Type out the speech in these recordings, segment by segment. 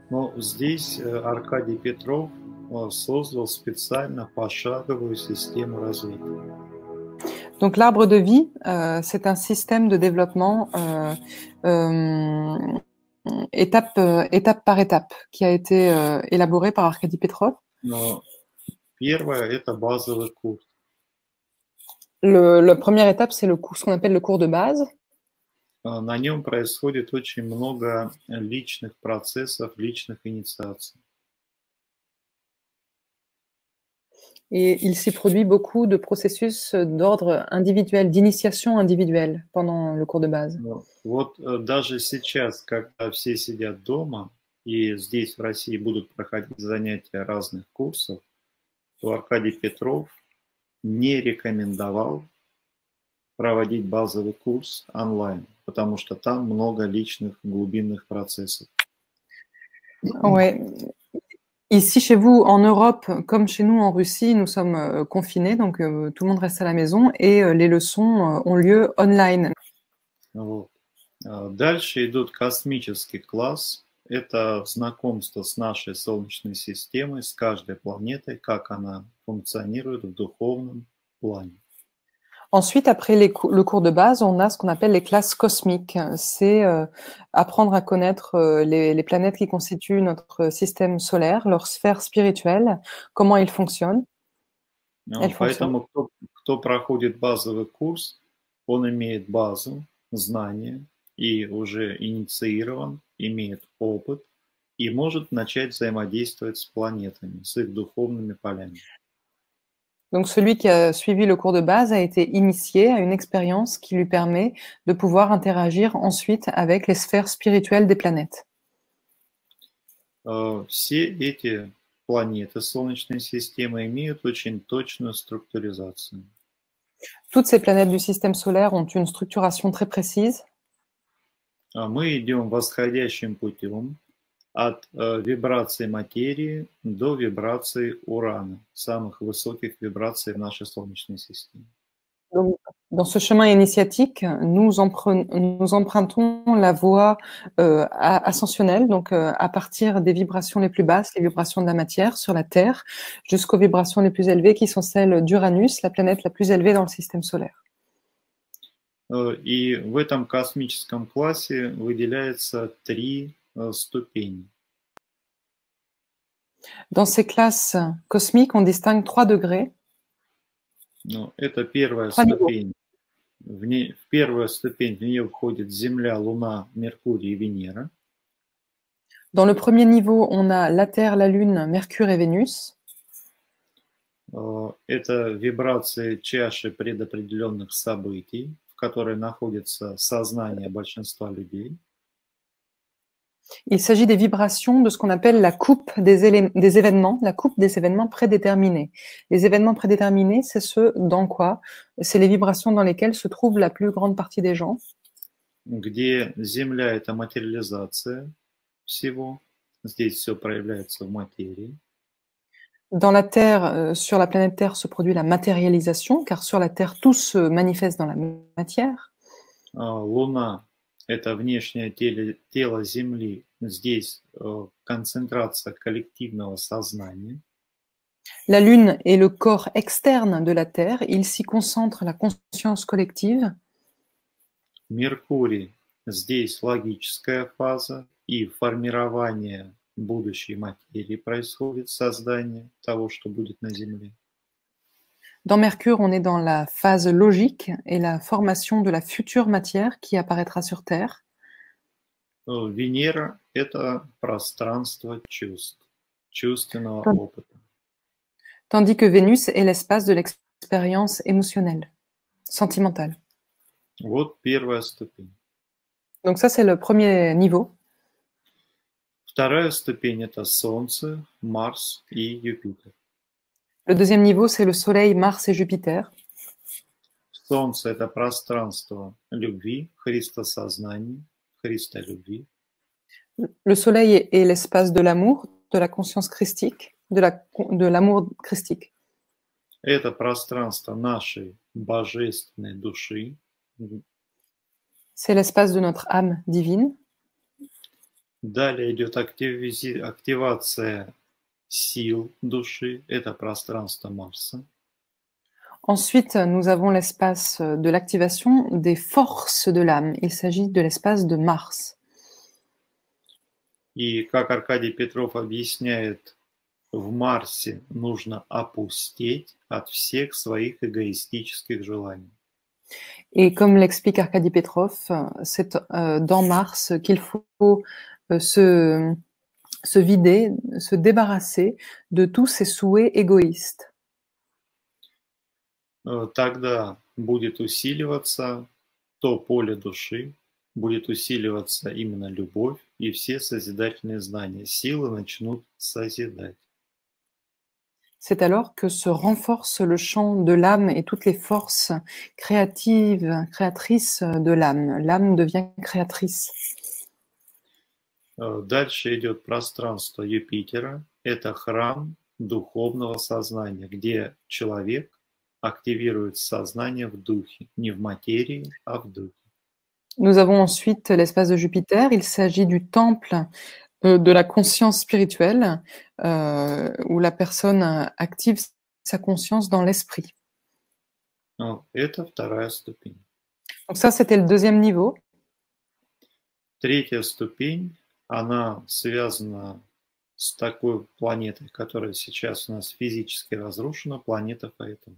Но здесь Аркадий Петров создал специально пошаговую систему развития. Donc l'arbre de vie, c'est un système de développement étape par étape qui a été élaboré par Arkady Petrov. Но первое – это базовый курс. La première étape, c'est ce qu'on appelle le cours de base. На нем происходит очень много личных процессов, личных инициаций. Et il s'y produit beaucoup de processus d'ordre individuel, d'initiation individuelle pendant le cours de base. Вот даже сейчас, когда все сидят дома, и здесь в России будут проходить занятия разных курсов, то Аркадий Петров не рекомендовал проводить базовый курс онлайн, потому что там много личных глубинных процессов. Ouais. Ici, chez vous, en Europe, comme chez nous en Russie, nous sommes confinés, donc tout le monde reste à la maison et les leçons ont lieu online. Вот. Дальше идут космический класс. Это знакомство с нашей Солнечной системой, с каждой планетой, как она функционирует в духовном плане. Ensuite, après le cours de base, on a ce qu'on appelle les classes cosmiques. C'est apprendre à connaître les planètes qui constituent notre système solaire, leur sphère spirituelle, comment ils fonctionnent. Поэтому кто проходит базовый курс, он имеет базу, знания и уже инициирован, имеет опыт и может начать взаимодействовать с планетами, с их духовными полями. Donc, celui qui a suivi le cours de base a été initié à une expérience qui lui permet de pouvoir interagir ensuite avec les sphères spirituelles des planètes. Все эти планеты Солнечной системы имеют очень точную структуризацию. Toutes ces planètes du système solaire ont une structuration très précise. Мы идем восходящим путем от вибрации материи до вибрации урана, самых высоких вибраций в нашей Солнечной системе. Donc, dans ce chemin initiatique, nous empruntons la voie ascensionnelle, donc à partir des vibrations les plus basses, les vibrations de la matière sur la Terre, jusqu'aux vibrations les plus élevées qui sont celles d'Uranus, la planète la plus élevée dans le système solaire. И в этом космическом классе выделяется 3 ступени. Dans ces classes cosmiques, on distingue 3 degrés. Это первая ступень. В первую ступень в нее входит Земля, Луна, Меркурий и Венера. Dans le premier niveau, on a la Terre, la Lune, Mercure et Vénus. Это вибрации чаши предопределенных событий, в которой находится сознание большинства людей. Il s'agit des vibrations de ce qu'on appelle la coupe des événements, la coupe des événements prédéterminés. Les événements prédéterminés, c'est ce dans quoi? C'est les vibrations dans lesquelles se trouve la plus grande partie des gens. Где Земля – это материализация всего. Здесь все проявляется в материи. Dans la Terre, sur la planète Terre, se produit la matérialisation, car sur la Terre, tout se manifeste dans la matière. Луна – это внешнее тело Земли. Здесь концентрация коллективного сознания. La Lune est le corps externe de la Terre. Il s'y concentre la conscience collective. Меркурий – здесь логическая фаза и формирование будущей материи происходит, создание того, что будет на Земле. Dans Mercure, on est dans la phase logique et la formation de la future matière qui apparaîtra sur Terre. Венера – это пространство чувств, чувственного опыта. Tandis que Vénus est l'espace de l'expérience émotionnelle, sentimentale. Вот первая ступень. Donc ça, c'est le premier niveau. Вторая ступень – это Солнце, Марс и Юпитер. Le deuxième niveau, c'est le Soleil, Mars et Jupiter. Солнце – это пространство любви, Христосознания, Христолюбви. Le Soleil est l'espace de l'amour, de la conscience christique, de l'amour christique. Это пространство нашей божественной души. C'est l'espace de notre âme divine. Далее идет активация сил души, это пространство Марса. Ensuite, nous avons l'espace de l'activation des forces de l'âme. Il s'agit de l'espace de Mars. И как Аркадий Петров объясняет, в Марсе нужно опустеть от всех своих эгоистических желаний. Et comme l'explique Arkady Petrov, c'est dans Mars qu'il faut se vider, se débarrasser de tous ces souhaits égoïstes. Тогда будет усиливаться то поле души, будет усиливаться именно любовь, и все созидательные знания, силы начнут созидать. C'est alors que se renforce le champ de l'âme et toutes les forces créatives, créatrices de l'âme. L'âme devient créatrice. Дальше идет пространство Юпитера. Это храм духовного сознания, где человек активирует сознание в духе, не в материи, а в духе. Nous avons ensuite l'espace de Jupiter. Il s'agit du temple de la conscience spirituelle, où la personne active sa conscience dans l'esprit. Это вторая ступень. Donc ça, c'était le deuxième niveau. Третья ступень, она связана с такой планетой, которая сейчас у нас физически разрушена, планета Фаэтон.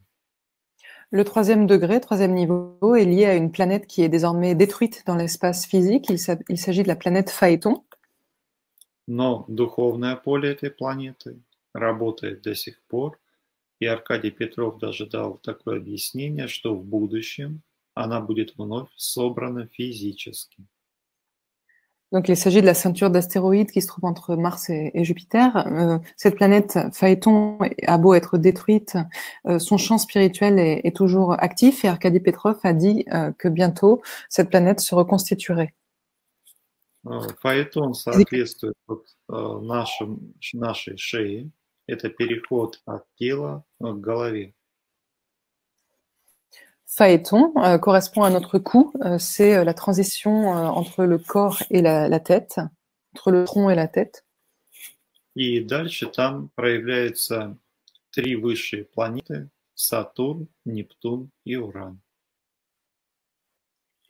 Le troisième degré, troisième niveau, est lié à une planète qui est désormais détruite dans l'espace physique. Il s'agit de la planète Phaéton. Но духовное поле этой планеты работает до сих пор, и Аркадий Петров даже дал такое объяснение, что в будущем она будет вновь собрана физически. Donc, il s'agit de la ceinture d'astéroïdes qui se trouve entre Mars et Jupiter. Cette planète Phaéton a beau être détruite, son champ spirituel est toujours actif, et Arkady Petrov a dit que bientôt, cette planète se reconstituerait. Фаэтон соответствует нашей шее. Это переход от тела к голове. Phaéton correspond à notre cou, c'est la transition entre le corps et la tête, entre le tronc et la tête. И дальше там проявляются три высшие планеты: Сатурн, Нептун и Уран.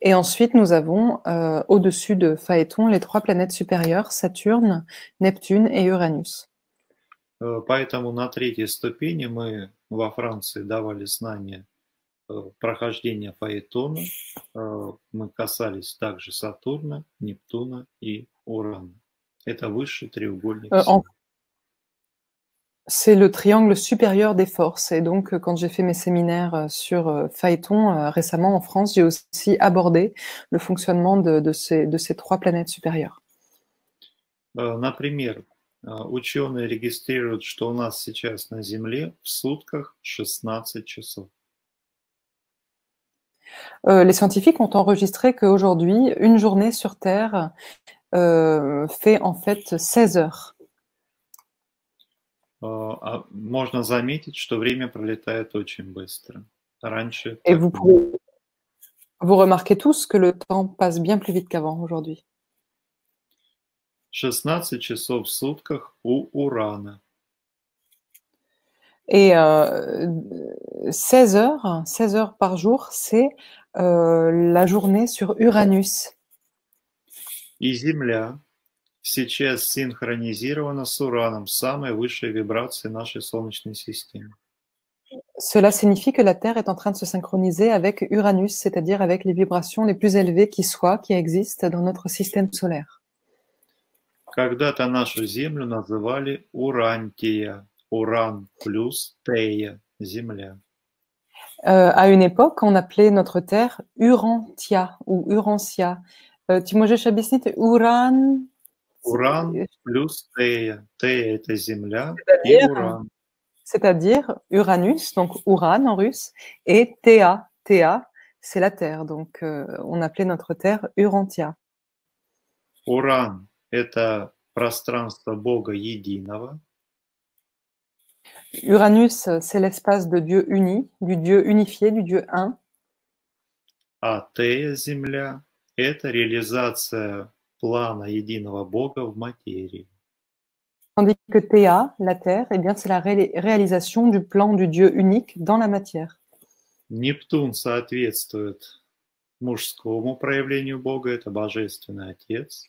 Et ensuite, nous avons au-dessus de Phaéton les trois planètes supérieures, Saturne, Neptune et Uranus. Поэтому на третьей ступени мы во Франции давали знания прохождения Фаэтона. Мы касались также Сатурна, Нептуна и Урана. Это высший треугольник. C'est le triangle supérieur des forces. Et donc, quand j'ai fait mes séminaires sur Phaéton récemment en France, j'ai aussi abordé le fonctionnement de ces trois planètes supérieures. Например, ученые регистрируют, что у нас сейчас на Земле в сутках 16 часов. Les scientifiques ont enregistré qu'aujourd'hui, une journée sur Terre fait en fait 16 heures. Можно заметить, что время пролетает очень быстро. Раньше. Et vous remarquez tous que le temps passe bien plus vite qu'avant aujourd'hui. 16 часов в сутках у Урана. Et 16 heures par jour, c'est la journée sur Uranus. И Земля сейчас синхронизирована с Ураном, самой высшей вибрацией нашей Солнечной системы. Cela signifie que la Terre est en train de se synchroniser avec Uranus, c'est-à-dire avec les vibrations les plus élevées qui soient, qui existent dans notre système solaire. Когда-то нашу Землю называли Урантия, Уран плюс Тея, Земля. À une époque, on appelait notre Terre Urantia ou Urantia. Ты можешь объяснить Уран? Уран плюс Тея. Тея – это Земля и Уран. C'est-à-dire Uranus, donc Uran en russe, et Thea. Thea, c'est la Terre. Donc, on appelait notre Terre Urantia. Уран – это пространство Бога единого. Uranus, c'est l'espace de Dieu uni, du Dieu unifié, du Dieu un. А Тея, Земля – это реализация плана единого Бога в материи. Tandis que Théa, la terre, eh bien, c'est la réalisation du plan du Dieu unique dans la matière. Нептун соответствует мужскому проявлению Бога, это Божественный Отец.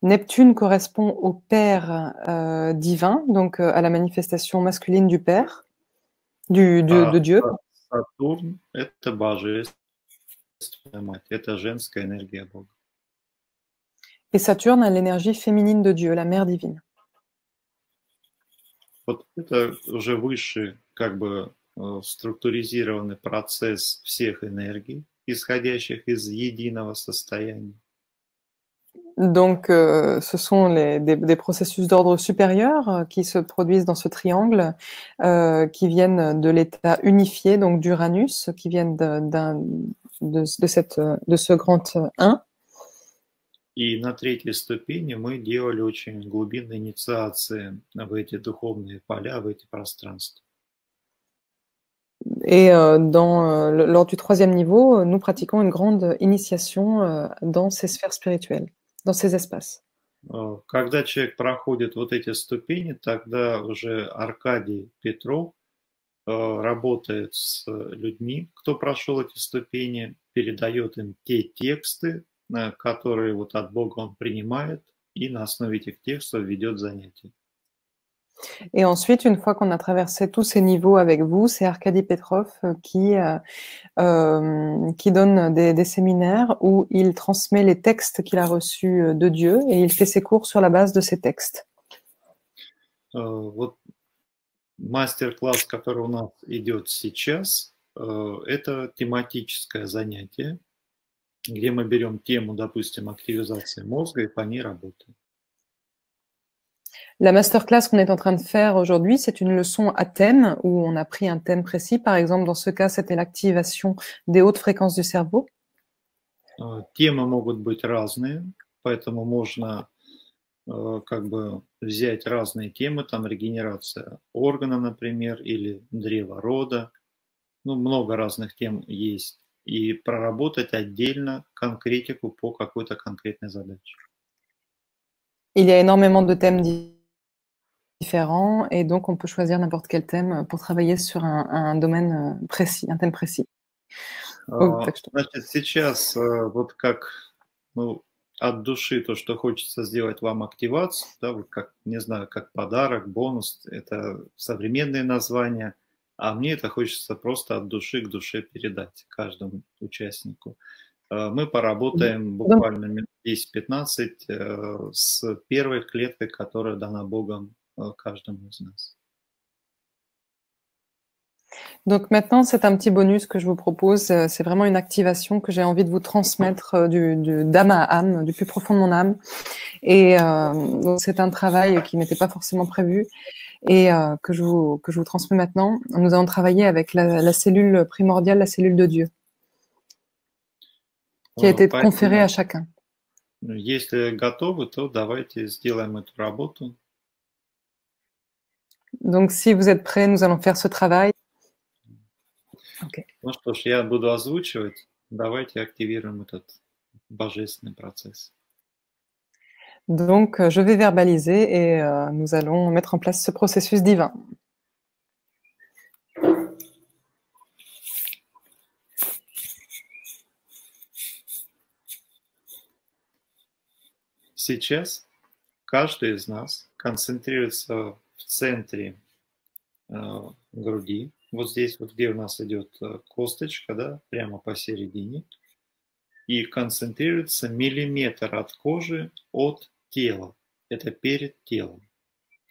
Neptune correspond au Père divin, donc à la manifestation masculine du Père, de Dieu. Сатурн – это Божественная Мать, это женская энергия Бога. Et Saturne a l'énergie féminine de Dieu, la mère divine. Вот это уже высший, структуризированный процесс всех энергий, исходящих из единого состояния. Donc, ce sont des processus d'ordre supérieur qui se produisent dans ce triangle, qui viennent de l'état unifié, donc d'Uranus, qui viennent de ce grand 1. И на третьей ступени мы делали очень глубинные инициации в эти духовные поля, в эти пространства. Et lors du 3e niveau, nous pratiquons une grande initiation dans ces sphères spirituelles, dans ces espaces. Когда человек проходит вот эти ступени, тогда уже Аркадий Петров работает с людьми, кто прошел эти ступени, передает им те тексты, которые вот от Бога он принимает, и на основе этих текстов ведет занятия. Et ensuite, une fois qu'on a traversé tous ces niveaux avec vous, c'est Arkady Petrov qui donne des séminaires où il transmet les textes qu'il a reçus de Dieu et il fait ses cours sur la base de ces textes. Вот мастер-класс, который у нас идет сейчас, это тематическое занятие, где мы берем тему, допустим, активизации мозга и по ней работаем. La masterclass qu'on est en train de faire aujourd'hui, c'est une leçon à thème où on a pris un thème précis. Par exemple, dans ce cas, c'était l'activation des hautes fréquences du cerveau. Темы могут быть разные, поэтому можно взять разные темы, там регенерация органа, например, или древо рода. Ну, много разных тем есть. И проработать отдельно конкретику по какой-то конкретной задаче. Il y a énormément de thèmes différents et donc on peut choisir n'importe quel thème pour travailler sur un domaine précis, un thème précis. Значит, сейчас вот от души то, что хочется сделать вам активацию, да, вот как, не знаю, как подарок, бонус, это современные названия, а мне это хочется просто от души к душе передать каждому участнику. Мы поработаем буквально минут 10-15 с первой клеткой, которая дана Богом каждому из нас. Donc maintenant, c'est un petit bonus que je vous propose. C'est vraiment une activation que j'ai envie de vous transmettre d'âme à âme, du plus profond de mon âme. Et donc c'est un travail qui n'était pas forcément prévu et que je vous transmets maintenant. Nous allons travailler avec la cellule primordiale, la cellule de Dieu, qui a été conférée à chacun. Если готовы, то давайте сделаем эту работу. Donc si vous êtes prêts, nous allons faire ce travail. Okay. Ну что ж, я буду озвучивать. Давайте активируем этот божественный процесс. Donc, je vais verbaliser et nous allons mettre en place ce processus divin. Сейчас каждый из нас концентрируется в центре груди. Вот здесь, вот где у нас идет косточка, да, прямо посередине. И концентрируется миллиметр от кожи от тела. Это перед телом.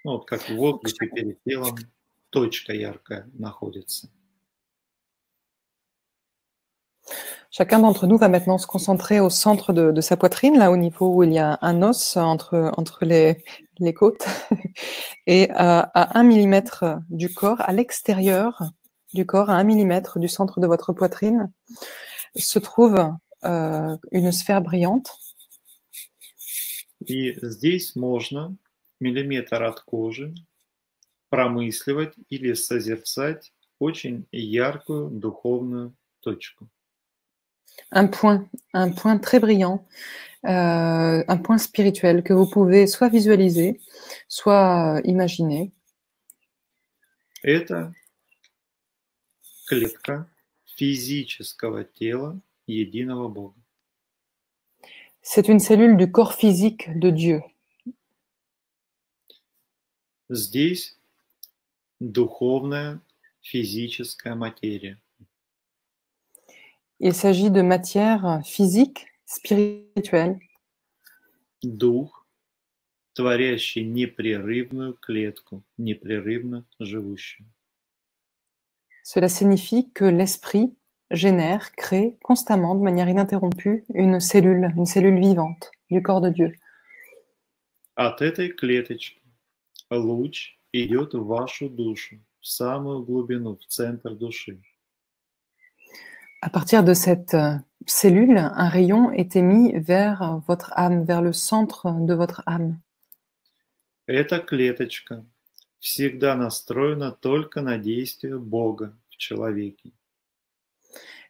Ну, вот как в воздухе перед телом точка яркая находится. Chacun d'entre nous va maintenant se concentrer au centre de sa poitrine, là au niveau où il y a un os entre les côtes, et à 1 millimètre du corps, à l'extérieur du corps, à 1 millimètre du centre de votre poitrine, se trouve une sphère brillante. И здесь можно миллиметр от кожи промысливать или созерцать очень яркую духовную точку. un point très brillant, un point spirituel que vous pouvez soit visualiser, soit imaginer. Это клетка физического тела единого Бога. C'est une cellule du corps physique de Dieu. Здесь духовная физическая материя. Il s'agit de matière physique, spirituelle, Дух, творящий непрерывную клетку, непрерывно живущую. Cela signifie que l'esprit génère, crée constamment, de manière ininterrompue, une cellule vivante du corps de Dieu. От этой клеточки луч идет в вашу душу, в самую глубину, в центр души. À partir de cette cellule, un rayon est émis vers votre âme, vers le centre de votre âme. Эта клеточка всегда настроена только на действие Бога в человеке.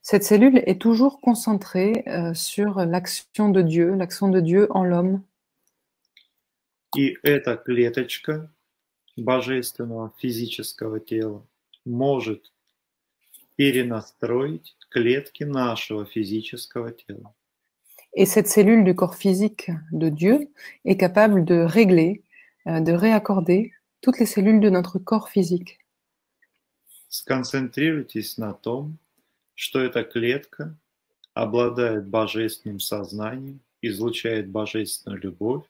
Cette cellule est toujours concentrée sur l'action de Dieu en l'homme. И эта клеточка божественного физического тела может перенастроить клетки нашего физического тела. Et cette cellule du corps physique de Dieu est capable de régler, de réaccorder toutes les cellules de notre corps physique. Сконцентрируйтесь на том, что эта клетка обладает божественным сознанием, излучает божественную любовь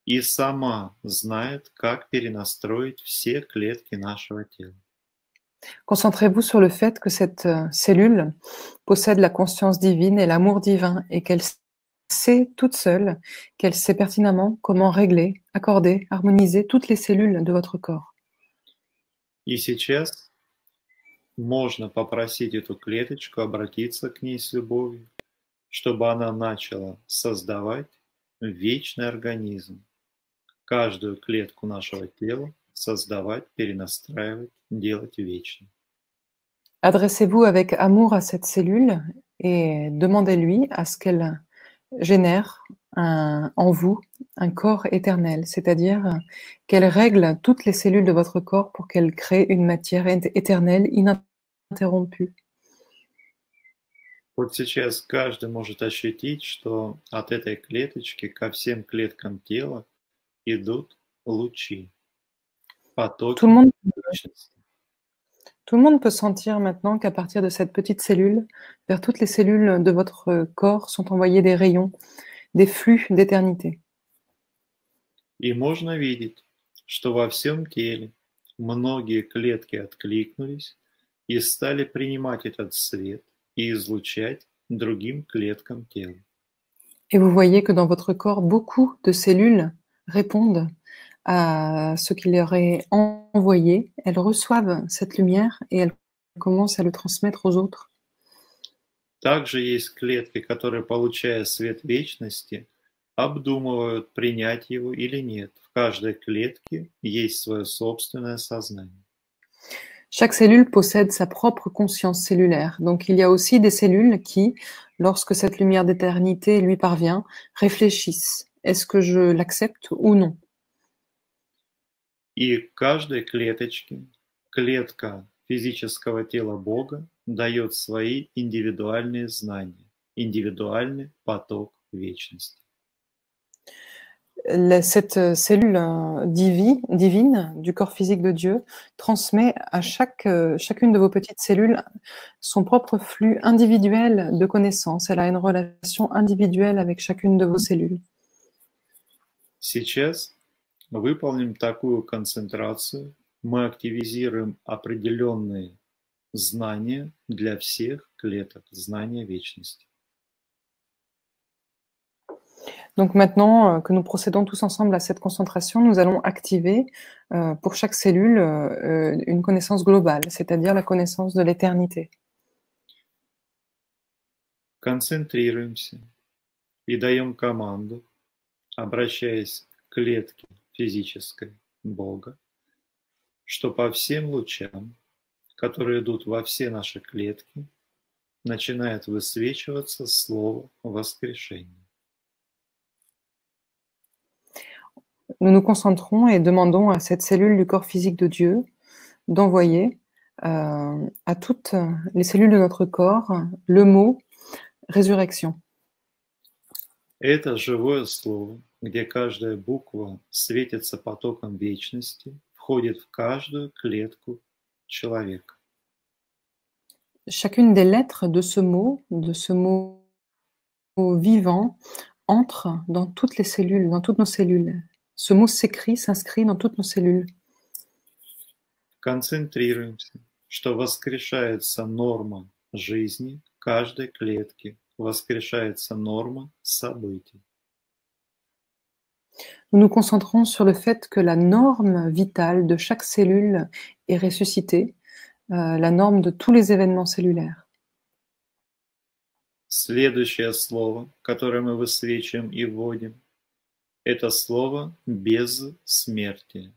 и сама знает, как перенастроить все клетки нашего тела. Concentrez-vous sur le fait que cette cellule possède la conscience divine et l'amour divin et qu'elle sait toute seule, qu'elle sait pertinemment comment régler, accorder, harmoniser toutes les cellules de votre corps. И сейчас можно попросить эту клеточку обратиться к ней с любовью, чтобы она начала создавать вечный организм, каждую клетку нашего тела создавать, перенастраивать, делать вечно. Adressez-vous avec amour à cette cellule et demandez-lui à ce qu'elle génère en vous un corps éternel, c'est-à-dire qu'elle règle toutes les cellules de votre corps pour qu'elle crée une matière éternelle, ininterrompue. Вот сейчас каждый может ощутить, что от этой клеточки ко всем клеткам тела идут лучи, потоки Tout le monde вечности. Tout le monde peut sentir maintenant qu'à partir de cette petite cellule, vers toutes les cellules de votre corps sont envoyés des rayons, des flux d'éternité. И можно видеть, что во всем теле многие клетки откликнулись и стали принимать этот свет и излучать другим клеткам тела. Et vous voyez que dans votre corps, beaucoup de cellules répondent à ce qui leur est envoyé. Elles reçoivent cette lumière et elles commencent à le transmettre aux autres. Также есть клетки, которые, получая свет вечности, обдумывают, принять его или нет. В каждой клетке есть свое собственное сознание. Chaque cellule possède sa propre conscience cellulaire. Donc, il y a aussi des cellules qui, lorsque cette lumière d'éternité lui parvient, réfléchissent. Est-ce que je l'accepte ou non? И каждой клеточке клетка физического тела Бога дает свои индивидуальные знания, индивидуальный поток вечности. Cette cellule divine du corps physique de Dieu transmet à chacune de vos petites cellules son propre flux individuel de connaissances. Elle a une relation individuelle avec chacune de vos cellules. Сейчас выполним такую концентрацию. Мы активизируем определенные знания для всех клеток, знания вечности. Donc maintenant que nous procédons tous ensemble à cette concentration, nous allons activer pour chaque cellule une connaissance globale, c'est-à-dire la connaissance de l'éternité. Концентрируемся и даем команду, обращаясь к клетке физической Бога, что по всем лучам, которые идут во все наши клетки, начинает высвечиваться слово воскрешения. Nous nous concentrons et demandons à cette cellule du corps physique de Dieu d'envoyer à toutes les cellules de notre corps le mot résurrection. Это живое слово, где каждая буква светится потоком вечности, входит в каждую клетку человека. Chacune des lettres de ce mot vivant, entre dans toutes les cellules, dans toutes nos cellules. Ce mot s'écrit, s'inscrit dans toutes nos cellules. Концентрируемся, что воскрешается норма жизни каждой клетки, воскрешается норма событий. Nous nous concentrons sur le fait que la norme vitale de chaque cellule est ressuscitée, la norme de tous les événements cellulaires. Следующее слово, которое мы высвечиваем и вводим, это слово «бессмертие».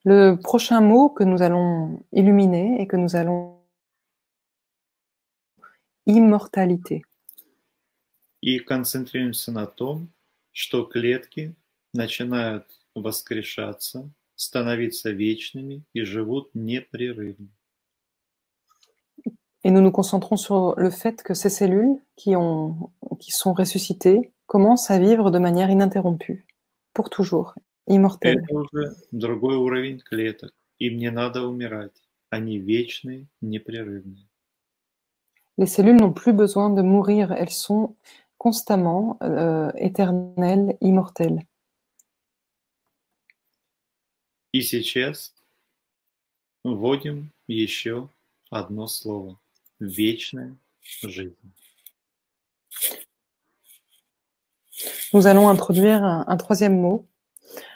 Le prochain mot que nous allons illuminer et que nous allons immortalité. И концентрируемся на том, что клетки начинают воскрешаться, становиться вечными и живут непрерывно. Et nous nous concentrons sur le fait que ces cellules qui sont ressuscitées commencent à vivre de manière ininterrompue, pour toujours, immortelle. Это уже другой уровень клеток. Им не надо умирать. Они вечные, непрерывные. Les cellules n'ont plus besoin de mourir, elles sont constamment éternelles, immortelles. И сейчас вводим еще одно слово. Вечная жизнь. Nous allons introduire un troisième mot,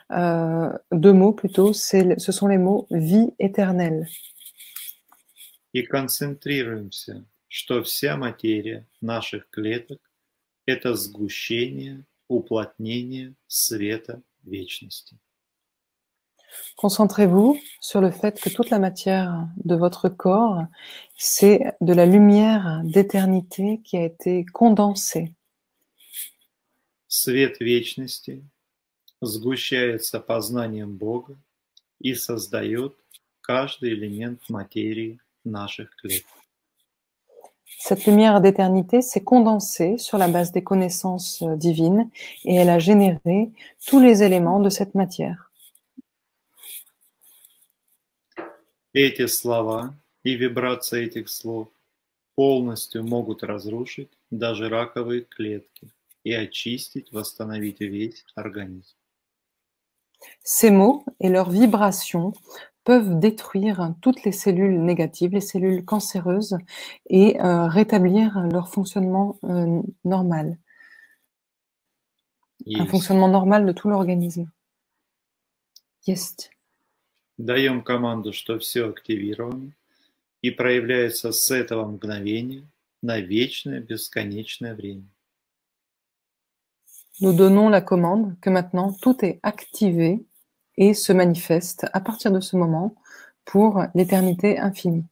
deux mots plutôt, ce sont les mots vie éternelle. И концентрируемся, что вся материя наших клеток – это сгущение, уплотнение света вечности. Concentrez-vous sur le fait que toute la matière de votre corps, c'est de la lumière d'éternité qui a été condensée. Свет вечности сгущается познанием Бога и создает каждый элемент материи наших клеток. Cette lumière d'éternité s'est condensée sur la base des connaissances divines et elle a généré tous les éléments de cette matière. Эти слова и вибрация этих слов полностью могут разрушить даже раковые клетки и очистить, восстановить весь организм. Ces mots et leurs vibrations peuvent détruire toutes les cellules négatives, les cellules cancéreuses et rétablir leur fonctionnement normal. Un fonctionnement normal de tout l'organisme. Есть. Даем команду, что все активировано и проявляется с этого мгновения на вечное, бесконечное время. Nous donnons la commande que maintenant tout est activé et se manifeste à partir de ce moment pour l'éternité infinie.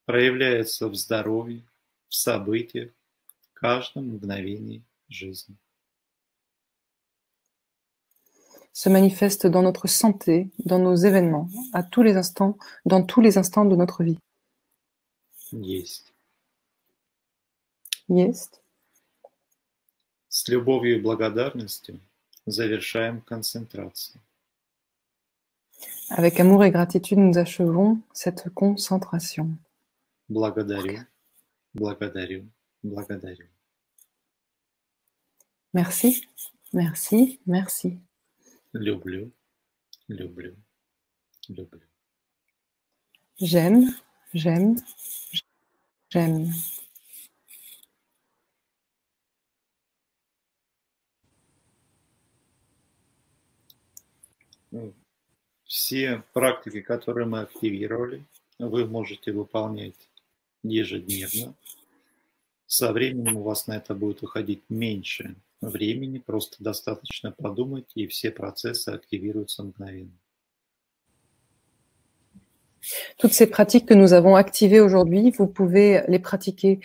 Проявляется в здоровье, в событиях, в каждом мгновении жизни. Se manifeste dans notre santé, dans nos événements, à tous les instants, dans tous les instants de notre vie. Есть. Есть. С любовью и благодарностью завершаем концентрацию. Avec amour et gratitude, nous achevons cette concentration. Благодарю, благодарю, благодарю. Merci, merci, merci. Люблю, люблю, люблю. J'aime, j'aime, j'aime. Все практики, которые мы активировали, вы можете выполнять ежедневно. Со временем у вас на это будет уходить меньше времени, просто достаточно подумать, и все процессы активируются мгновенно. Toutes ces pratiques que nous avons activées aujourd'hui, vous pouvez les pratiquer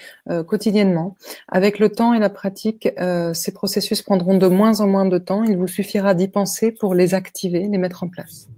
quotidiennement. Avec le temps et la pratique, ces processus prendront de moins en moins de temps. Il vous suffira d'y penser pour les activer, les mettre en place.